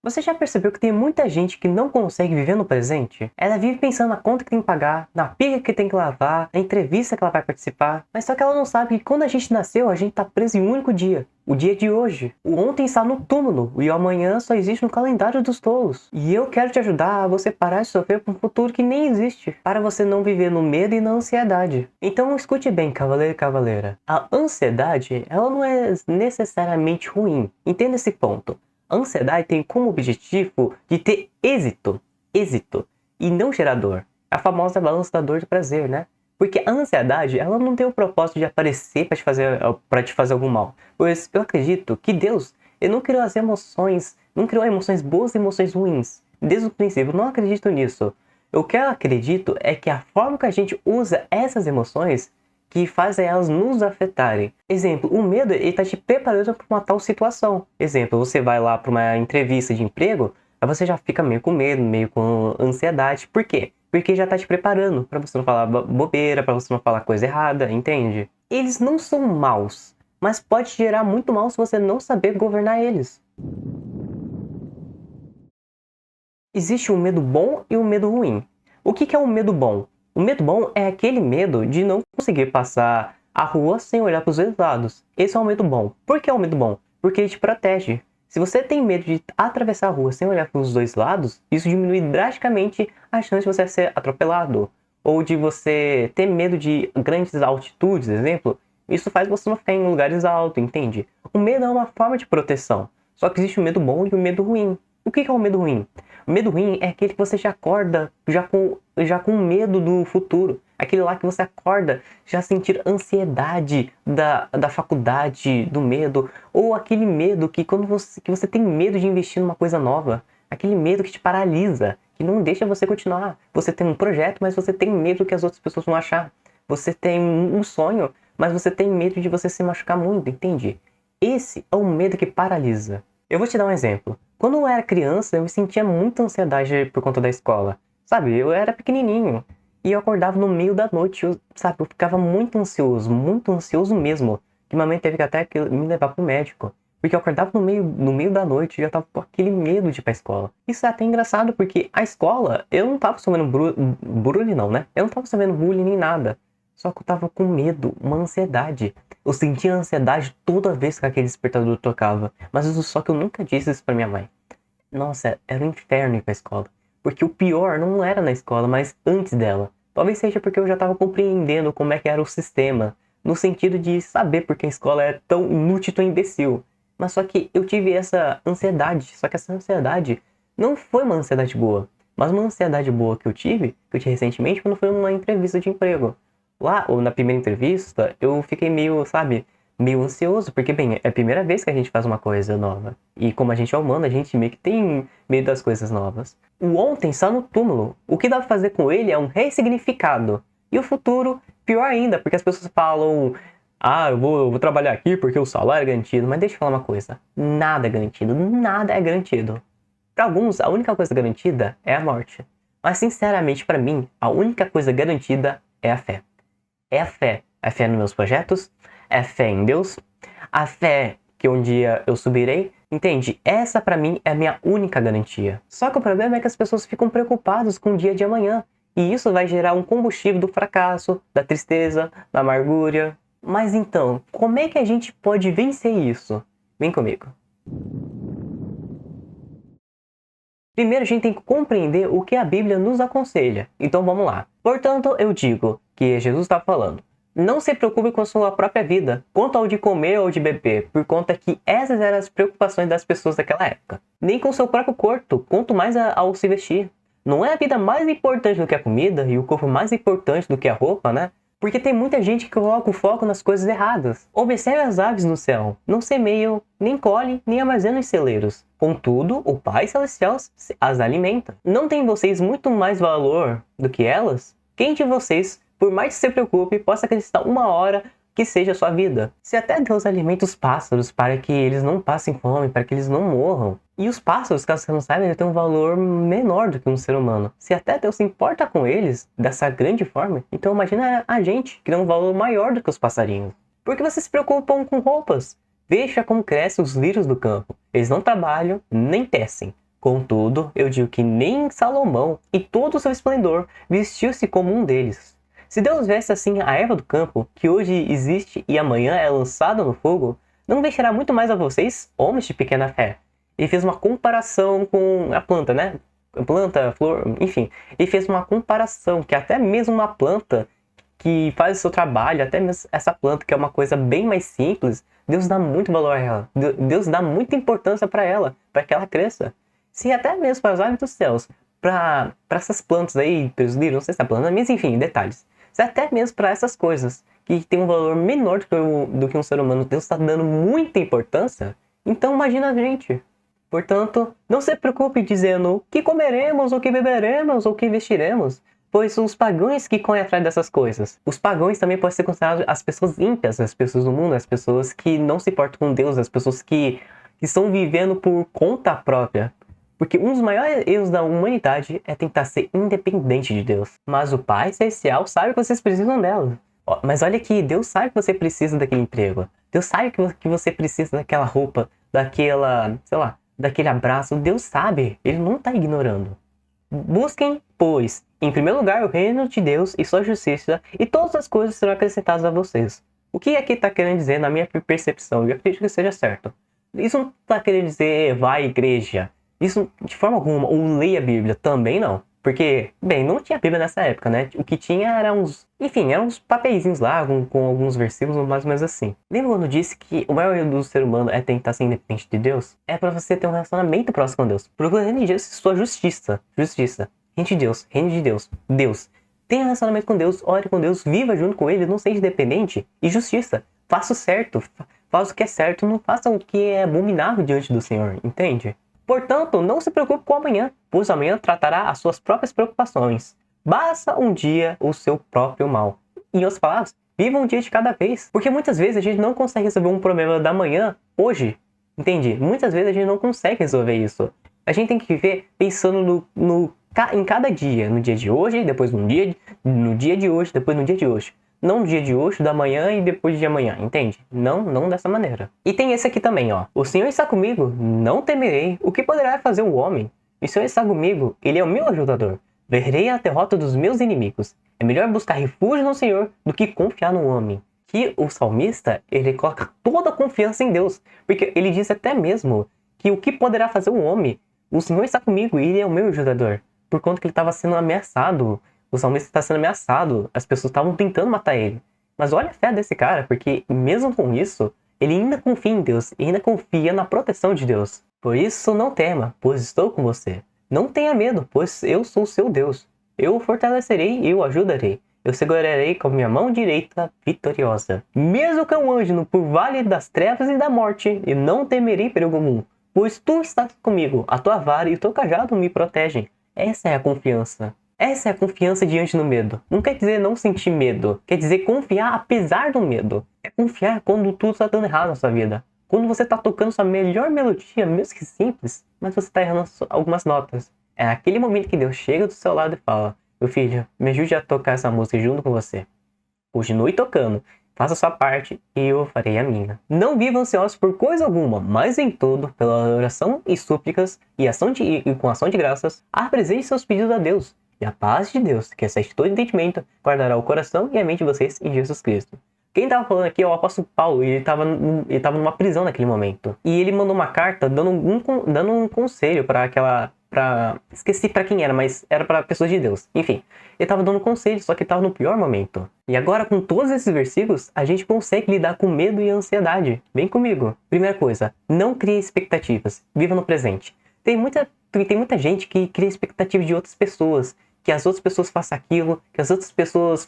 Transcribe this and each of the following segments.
Você já percebeu que tem muita gente que não consegue viver no presente? Ela vive pensando na conta que tem que pagar, na pia que tem que lavar, na entrevista que ela vai participar, mas só que ela não sabe que quando a gente nasceu, a gente tá preso em um único dia. O dia de hoje. O ontem está no túmulo e o amanhã só existe no calendário dos tolos. E eu quero te ajudar a você parar de sofrer por um futuro que nem existe, para você não viver no medo e na ansiedade. Então escute bem, cavaleiro e cavaleira. A ansiedade, ela não é necessariamente ruim. Entenda esse ponto. A ansiedade tem como objetivo de ter êxito, e não gerar dor. A famosa balança da dor do prazer, né? Porque a ansiedade, ela não tem o propósito de aparecer para te fazer algum mal. Pois eu acredito que Deus, ele não criou as emoções, não criou emoções boas e emoções ruins. Desde o princípio, eu não acredito nisso. O que eu acredito é que a forma que a gente usa essas emoções que fazem elas nos afetarem. Exemplo, o medo, ele tá te preparando para uma tal situação. Exemplo, você vai lá para uma entrevista de emprego, aí você já fica meio com medo, meio com ansiedade. Por quê? Porque já tá te preparando para você não falar bobeira, para você não falar coisa errada, entende? Eles não são maus, mas pode gerar muito mal se você não saber governar eles. Existe um medo bom e um medo ruim. O que é um medo bom? O medo bom é aquele medo de não conseguir passar a rua sem olhar para os dois lados. Esse é um medo bom. Por que é um medo bom? Porque ele te protege. Se você tem medo de atravessar a rua sem olhar para os dois lados, isso diminui drasticamente a chance de você ser atropelado. Ou de você ter medo de grandes altitudes, exemplo. Isso faz você não ficar em lugares altos, entende? O medo é uma forma de proteção. Só que existe o medo bom e o medo ruim. O que é o medo ruim? O medo ruim é aquele que você já acorda já com medo do futuro. Aquele lá que você acorda já sentir ansiedade da faculdade, do medo. Ou aquele medo que que você tem medo de investir numa coisa nova. Aquele medo que te paralisa, que não deixa você continuar. Você tem um projeto, mas você tem medo que as outras pessoas vão achar. Você tem um sonho, mas você tem medo de você se machucar muito, entende? Esse é o medo que paralisa. Eu vou te dar um exemplo. Quando eu era criança, eu sentia muita ansiedade por conta da escola. Sabe, eu era pequenininho. E eu acordava no meio da noite, eu ficava muito ansioso mesmo. Que minha mãe teve que até me levar pro médico. Porque eu acordava no meio da noite e já tava com aquele medo de ir pra escola. Isso é até engraçado, porque a escola, eu não tava sofrendo bullying não, né? Eu não tava sofrendo bullying nem nada. Só que eu tava com medo, uma ansiedade. Eu sentia ansiedade toda vez que aquele despertador tocava. Mas só que eu nunca disse isso pra minha mãe. Nossa, era um inferno ir pra escola. Porque o pior não era na escola, mas antes dela. Talvez seja porque eu já tava compreendendo como é que era o sistema. No sentido de saber porque a escola é tão inútil, tão imbecil. Mas só que eu tive essa ansiedade. Só que essa ansiedade não foi uma ansiedade boa. Mas uma ansiedade boa que eu tive recentemente, quando foi uma entrevista de emprego. Lá, ou na primeira entrevista, eu fiquei meio ansioso, porque, bem, é a primeira vez que a gente faz uma coisa nova. E como a gente é humano, a gente meio que tem medo das coisas novas. O ontem está no túmulo. O que dá pra fazer com ele é um ressignificado. E o futuro, pior ainda, porque as pessoas falam... Ah, eu vou trabalhar aqui porque o salário é garantido. Mas deixa eu falar uma coisa. Nada é garantido. Nada é garantido. Para alguns, a única coisa garantida é a morte. Mas, sinceramente, para mim, a única coisa garantida é a fé. É a fé. A fé nos meus projetos, é a fé em Deus, a fé que um dia eu subirei, entende? Essa pra mim é a minha única garantia. Só que o problema é que as pessoas ficam preocupadas com o dia de amanhã. E isso vai gerar um combustível do fracasso, da tristeza, da amargura. Mas então, como é que a gente pode vencer isso? Vem comigo. Primeiro a gente tem que compreender o que a Bíblia nos aconselha. Então vamos lá. Portanto, eu digo que Jesus está falando. Não se preocupe com a sua própria vida, quanto ao de comer ou de beber, por conta que essas eram as preocupações das pessoas daquela época. Nem com o seu próprio corpo, quanto mais ao se vestir. Não é a vida mais importante do que a comida e o corpo mais importante do que a roupa, né? Porque tem muita gente que coloca o foco nas coisas erradas. Observe as aves no céu. Não semeiam, nem colhem, nem armazenam em celeiros. Contudo, o Pai Celestial as alimenta. Não tem vocês muito mais valor do que elas? Quem de vocês, por mais que se preocupe, possa acreditar uma hora que seja a sua vida? Se até Deus alimenta os pássaros para que eles não passem fome, para que eles não morram. E os pássaros, caso você não saiba, eles têm um valor menor do que um ser humano. Se até Deus se importa com eles dessa grande forma, então imagina a gente, que tem um valor maior do que os passarinhos. Por que vocês se preocupam com roupas? Veja como crescem os lírios do campo. Eles não trabalham, nem tecem. Contudo, eu digo que nem Salomão, em todo o seu esplendor, vestiu-se como um deles. Se Deus veste assim a erva do campo, que hoje existe e amanhã é lançada no fogo, não vestirá muito mais a vocês, homens de pequena fé. Ele fez uma comparação com a planta, né? Planta, flor, enfim. Ele fez uma comparação que até mesmo uma planta que faz o seu trabalho, até mesmo essa planta que é uma coisa bem mais simples, Deus dá muito valor a ela. Deus dá muita importância para ela, para que ela cresça. Se até mesmo para as aves dos céus, para essas plantas aí, para os livros, não sei se é planta, mas enfim, detalhes. Se até mesmo para essas coisas que tem um valor menor do que um ser humano, Deus está dando muita importância, então imagina a gente. Portanto, não se preocupe dizendo o que comeremos, o que beberemos, ou o que vestiremos, pois os pagãos que correm atrás dessas coisas. Os pagãos também podem ser considerados as pessoas ímpias, as pessoas do mundo, as pessoas que não se importam com Deus, as pessoas que estão vivendo por conta própria. Porque um dos maiores erros da humanidade é tentar ser independente de Deus. Mas o Pai Celestial sabe que vocês precisam dela. Mas olha que Deus sabe que você precisa daquele emprego. Deus sabe que você precisa daquela roupa, daquela, sei lá, daquele abraço. Deus sabe, Ele não está ignorando. Busquem, pois, em primeiro lugar o reino de Deus e sua justiça, e todas as coisas serão acrescentadas a vocês. O que aqui está querendo dizer na minha percepção? Eu acredito que seja certo. Isso não está querendo dizer vá à igreja. Isso de forma alguma, ou leia a Bíblia, também não. Porque, bem, não tinha Bíblia nessa época, né? O que tinha eram uns, enfim, eram uns papeizinhos lá, com alguns versículos, mais ou menos assim. Lembra quando eu disse que o maior erro do ser humano é tentar ser independente de Deus? É para você ter um relacionamento próximo com Deus. Procura o reino de Deus e sua justiça. Justiça. Reino de Deus. Reino de Deus. Deus. Tenha um relacionamento com Deus, ore com Deus, viva junto com Ele, não seja dependente. E justiça. Faça o certo. Faça o que é certo, não faça o que é abominável diante do Senhor, entende? Portanto, não se preocupe com o amanhã, pois o amanhã tratará as suas próprias preocupações. Basta um dia o seu próprio mal. Em outras palavras, viva um dia de cada vez. Porque muitas vezes a gente não consegue resolver um problema da manhã hoje. Entende? Muitas vezes a gente não consegue resolver isso. A gente tem que viver pensando em cada dia. No dia de hoje, depois no dia de hoje, depois no dia de hoje. Não no dia de hoje, da manhã e depois de amanhã, entende? Não dessa maneira. E tem esse aqui também, ó. O Senhor está comigo, não temerei. O que poderá fazer o homem? O Senhor está comigo, Ele é o meu ajudador. Verei a derrota dos meus inimigos. É melhor buscar refúgio no Senhor do que confiar no homem. Que o salmista, ele coloca toda a confiança em Deus. Porque ele diz até mesmo que o que poderá fazer o homem? O Senhor está comigo, Ele é o meu ajudador. Por conta que ele estava sendo ameaçado. O salmista está sendo ameaçado. As pessoas estavam tentando matar ele. Mas olha a fé desse cara, porque mesmo com isso, ele ainda confia em Deus e ainda confia na proteção de Deus. Por isso não tema, pois estou com você. Não tenha medo, pois eu sou seu Deus. Eu o fortalecerei e o ajudarei. Eu segurarei com minha mão direita vitoriosa. Mesmo que eu ande por vale das trevas e da morte, eu não temerei perigo algum, pois tu estás comigo, a tua vara e o teu cajado me protegem. Essa é a confiança. Essa é a confiança diante do medo. Não quer dizer não sentir medo. Quer dizer confiar apesar do medo. É confiar quando tudo está dando errado na sua vida. Quando você está tocando sua melhor melodia, mesmo que simples, mas você está errando algumas notas. É naquele momento que Deus chega do seu lado e fala: meu filho, me ajude a tocar essa música junto com você. Continue tocando. Faça a sua parte e eu farei a minha. Não viva ansiosos por coisa alguma, mas em tudo, pela oração e súplicas e com ação de graças, apresente seus pedidos a Deus. E a paz de Deus, que excede todo entendimento, guardará o coração e a mente de vocês em Jesus Cristo. Quem estava falando aqui é o apóstolo Paulo, e ele estava numa prisão naquele momento. E ele mandou uma carta dando um conselho esqueci para quem era, mas era para pessoas de Deus. Enfim, ele estava dando conselho, só que estava no pior momento. E agora, com todos esses versículos, a gente consegue lidar com medo e ansiedade. Vem comigo. Primeira coisa, não crie expectativas. Viva no presente. Tem muita gente que cria expectativas de outras pessoas. Que as outras pessoas façam aquilo, que as outras pessoas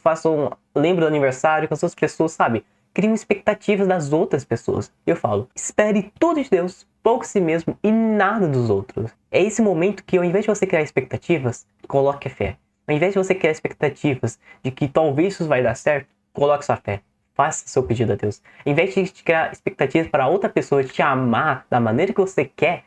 lembrem do aniversário, que as outras pessoas, sabe, criam expectativas das outras pessoas. Eu falo, espere tudo de Deus, pouco de si mesmo e nada dos outros. É esse momento que, ao invés de você criar expectativas, coloque a fé. Ao invés de você criar expectativas de que talvez isso vai dar certo, coloque sua fé. Faça seu pedido a Deus. Ao invés de criar expectativas para outra pessoa te amar da maneira que você quer,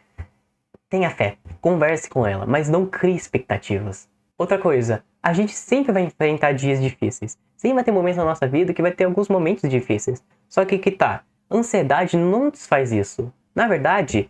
tenha fé. Converse com ela, mas não crie expectativas. Outra coisa, a gente sempre vai enfrentar dias difíceis. Sempre vai ter momentos na nossa vida que vai ter alguns momentos difíceis. Só que ansiedade não desfaz isso. Na verdade,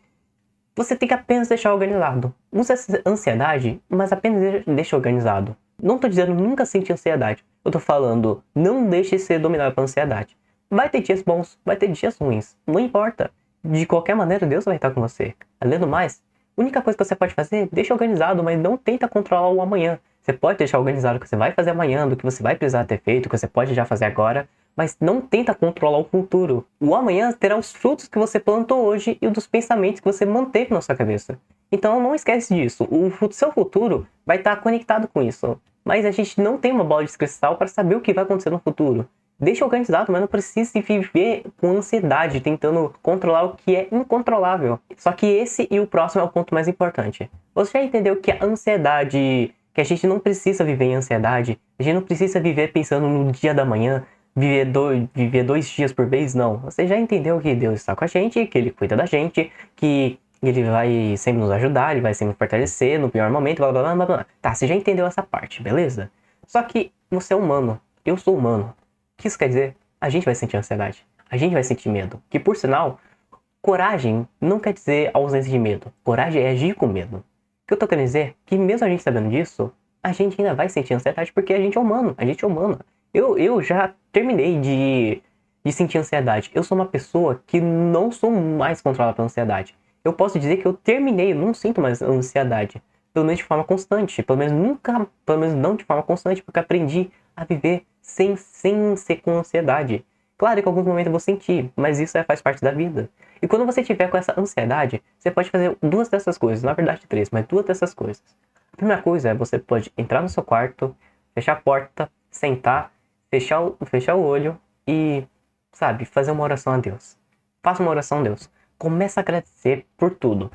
Você tem que apenas deixar organizado. Usa essa ansiedade, mas apenas deixa organizado. Não tô dizendo nunca sentir ansiedade. Eu tô falando, não deixe ser dominado pela ansiedade. Vai ter dias bons, vai ter dias ruins. Não importa. De qualquer maneira, Deus vai estar com você. Além do mais, a única coisa que você pode fazer, deixa organizado, mas não tenta controlar o amanhã. Você pode deixar organizado o que você vai fazer amanhã, do que você vai precisar ter feito, o que você pode já fazer agora, mas não tenta controlar o futuro. O amanhã terá os frutos que você plantou hoje e dos pensamentos que você manteve na sua cabeça. Então não esquece disso. O seu futuro vai estar conectado com isso. Mas a gente não tem uma bola de cristal para saber o que vai acontecer no futuro. Deixa organizado, mas não precisa viver com ansiedade, tentando controlar o que é incontrolável. Só que esse e o próximo é o ponto mais importante. Você já entendeu que a ansiedade, que a gente não precisa viver em ansiedade, a gente não precisa viver pensando no dia da manhã, viver 2 dias por vez, não. Você já entendeu que Deus está com a gente, que Ele cuida da gente, que Ele vai sempre nos ajudar, Ele vai sempre nos fortalecer no pior momento, blá blá blá blá blá. Tá, você já entendeu essa parte, beleza? Só que você é humano, eu sou humano. O que isso quer dizer? A gente vai sentir ansiedade, a gente vai sentir medo. Que por sinal, coragem não quer dizer ausência de medo. Coragem é agir com medo. O que eu tô querendo dizer é que mesmo a gente sabendo disso, a gente ainda vai sentir ansiedade porque a gente é humano, a gente é humano. Eu já terminei de sentir ansiedade. Eu sou uma pessoa que não sou mais controlada pela ansiedade. Eu posso dizer que eu terminei, eu não sinto mais ansiedade. Pelo menos de forma constante. Pelo menos não de forma constante, porque aprendi a viver sem ser com ansiedade. Claro que em alguns momentos eu vou sentir, mas isso faz parte da vida. E quando você tiver com essa ansiedade, você pode fazer 2 dessas coisas. Na verdade 3, mas 2 dessas coisas. A primeira coisa é você pode entrar no seu quarto, fechar a porta, sentar, fechar o olho e, sabe, fazer uma oração a Deus. Faça uma oração a Deus. Começa a agradecer por tudo.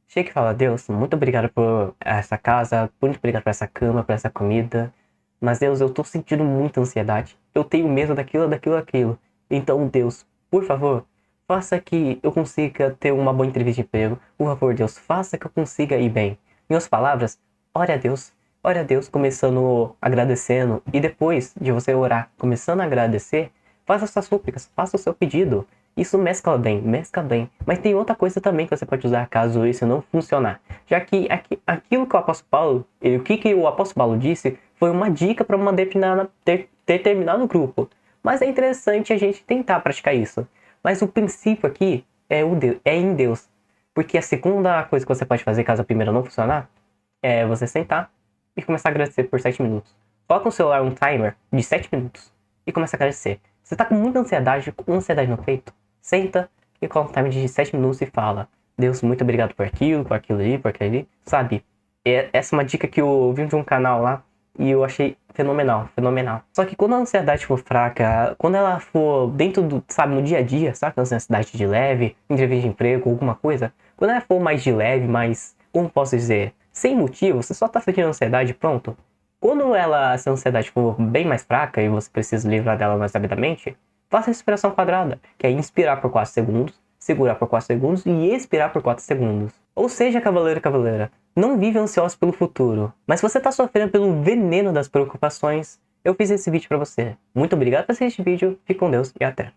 Chega e fala: Deus, muito obrigado por essa casa, muito obrigado por essa cama, por essa comida. Mas Deus, eu tô sentindo muita ansiedade. Eu tenho medo daquilo. Então, Deus, por favor, faça que eu consiga ter uma boa entrevista de emprego. Por favor, Deus, faça que eu consiga ir bem. Em outras palavras, ore a Deus, começando agradecendo. E depois de você orar, começando a agradecer, faça suas súplicas, faça o seu pedido. Isso mescla bem. Mas tem outra coisa também que você pode usar caso isso não funcionar. Já que aquilo que o apóstolo Paulo, o que o apóstolo Paulo disse, foi uma dica para uma determinado grupo. Mas é interessante a gente tentar praticar isso. Mas o princípio aqui é em Deus. Porque a segunda coisa que você pode fazer caso a primeira não funcionar, é você sentar e começar a agradecer por 7 minutos. Coloca no celular um timer de 7 minutos e começa a agradecer. Você tá com muita ansiedade, no peito, senta e coloca um timer de 7 minutos e fala: Deus, muito obrigado por aquilo ali, sabe? Essa é uma dica que eu vi de um canal lá e eu achei fenomenal. Só que quando a ansiedade for fraca, quando ela for dentro do, sabe, no dia a dia, sabe? A ansiedade de leve, entrevista de emprego, alguma coisa, quando ela for mais de leve, mais, como posso dizer, sem motivo, você só tá sentindo ansiedade, pronto. Quando essa ansiedade for bem mais fraca e você precisa livrar dela mais rapidamente, faça a respiração quadrada, que é inspirar por 4 segundos, segurar por 4 segundos e expirar por 4 segundos. Ou seja, cavaleiro e cavaleira, não vive ansioso pelo futuro, mas se você está sofrendo pelo veneno das preocupações, eu fiz esse vídeo para você. Muito obrigado por assistir esse vídeo, fique com Deus e até!